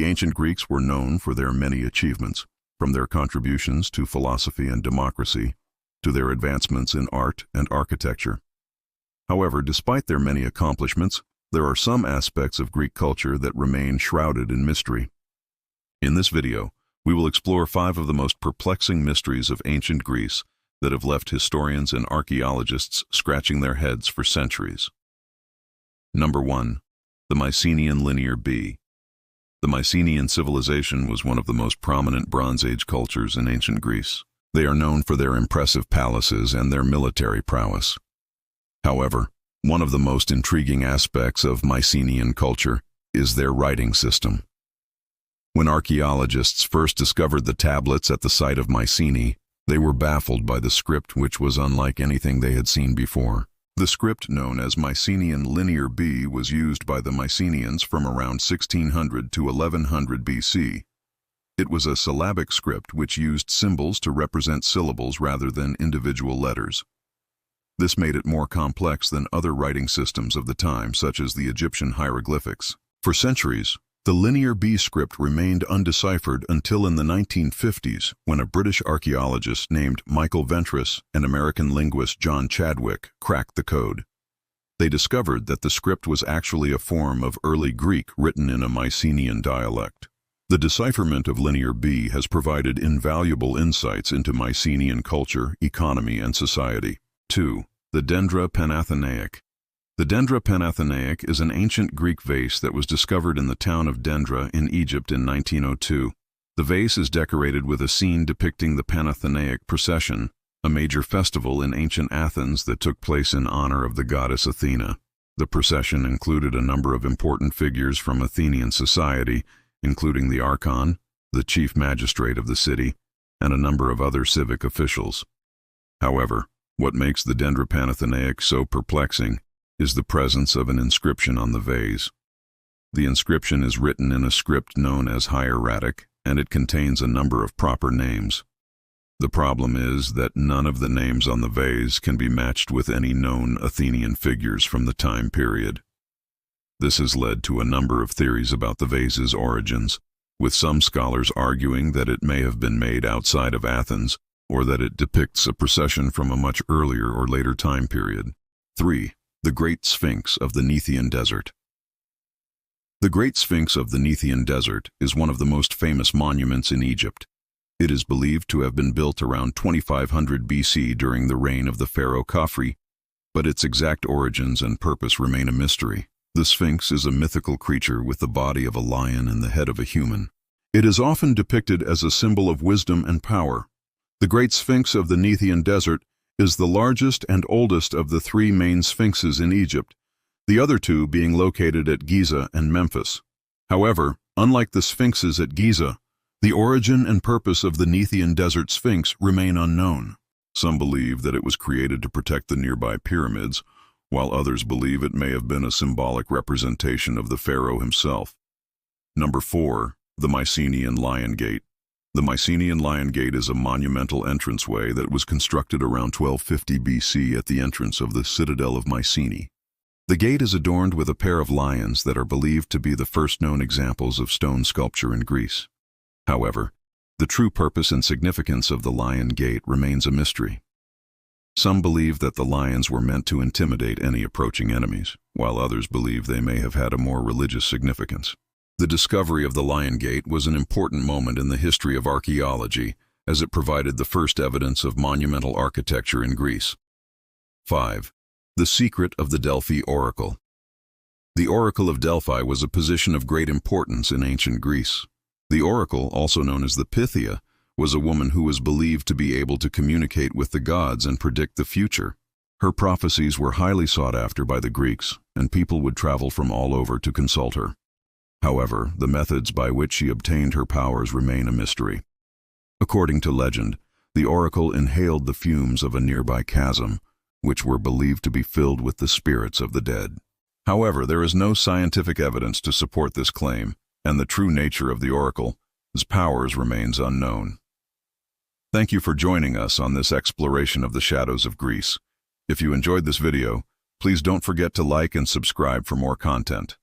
ancient Greeks were known for their many achievements, from their contributions to philosophy and democracy, to their advancements in art and architecture. However, despite their many accomplishments, there are some aspects of Greek culture that remain shrouded in mystery. In this video, we will explore 5 of the most perplexing mysteries of ancient Greece that have left historians and archaeologists scratching their heads for centuries. Number 1. The Mycenaean Linear B. The Mycenaean civilization was one of the most prominent Bronze Age cultures in ancient Greece. They are known for their impressive palaces and their military prowess. However, one of the most intriguing aspects of Mycenaean culture is their writing system. When archaeologists first discovered the tablets at the site of Mycenae, they were baffled by the script, which was unlike anything they had seen before. The script, known as Mycenaean Linear B, was used by the Mycenaeans from around 1600 to 1100 BC. It was a syllabic script which used symbols to represent syllables rather than individual letters. This made it more complex than other writing systems of the time, such as the Egyptian hieroglyphics. For centuries, the Linear B script remained undeciphered until in the 1950s, when a British archaeologist named Michael Ventris and American linguist John Chadwick cracked the code. They discovered that the script was actually a form of early Greek written in a Mycenaean dialect. The decipherment of Linear B has provided invaluable insights into Mycenaean culture, economy, and society. 2. The Dendra Panathenaic. The Dendra Panathenaic is an ancient Greek vase that was discovered in the town of Dendra in Egypt in 1902. The vase is decorated with a scene depicting the Panathenaic procession, a major festival in ancient Athens that took place in honor of the goddess Athena. The procession included a number of important figures from Athenian society, including the archon, the chief magistrate of the city, and a number of other civic officials. However, what makes the Dendra Panathenaic so perplexing is the presence of an inscription on the vase. The inscription is written in a script known as hieratic, and it contains a number of proper names. The problem is that none of the names on the vase can be matched with any known Athenian figures from the time period. This has led to a number of theories about the vase's origins, with some scholars arguing that it may have been made outside of Athens, or that it depicts a procession from a much earlier or later time period. 3. The Great Sphinx of the Neithian Desert. The Great Sphinx of the Neithian Desert is one of the most famous monuments in Egypt. It is believed to have been built around 2500 BC during the reign of the pharaoh Khafre, but its exact origins and purpose remain a mystery. The Sphinx is a mythical creature with the body of a lion and the head of a human. It is often depicted as a symbol of wisdom and power. The Great Sphinx of the Neithian Desert is the largest and oldest of the 3 main sphinxes in Egypt, the other 2 being located at Giza and Memphis. However, unlike the sphinxes at Giza, the origin and purpose of the Neithian Desert Sphinx remain unknown. Some believe that it was created to protect the nearby pyramids, while others believe it may have been a symbolic representation of the pharaoh himself. Number 4. The Mycenaean Lion Gate. The Mycenaean Lion Gate is a monumental entranceway that was constructed around 1250 BC at the entrance of the citadel of Mycenae. The gate is adorned with a pair of lions that are believed to be the first known examples of stone sculpture in Greece. However, the true purpose and significance of the Lion Gate remains a mystery. Some believe that the lions were meant to intimidate any approaching enemies, while others believe they may have had a more religious significance. The discovery of the Lion Gate was an important moment in the history of archaeology, as it provided the first evidence of monumental architecture in Greece. 5. The Secret of the Delphi Oracle. The Oracle of Delphi was a position of great importance in ancient Greece. The oracle, also known as the Pythia, was a woman who was believed to be able to communicate with the gods and predict the future. Her prophecies were highly sought after by the Greeks, and people would travel from all over to consult her. However, the methods by which she obtained her powers remain a mystery. According to legend, the oracle inhaled the fumes of a nearby chasm, which were believed to be filled with the spirits of the dead. However, there is no scientific evidence to support this claim, and the true nature of the oracle's powers remains unknown. Thank you for joining us on this exploration of the shadows of Greece. If you enjoyed this video, please don't forget to like and subscribe for more content.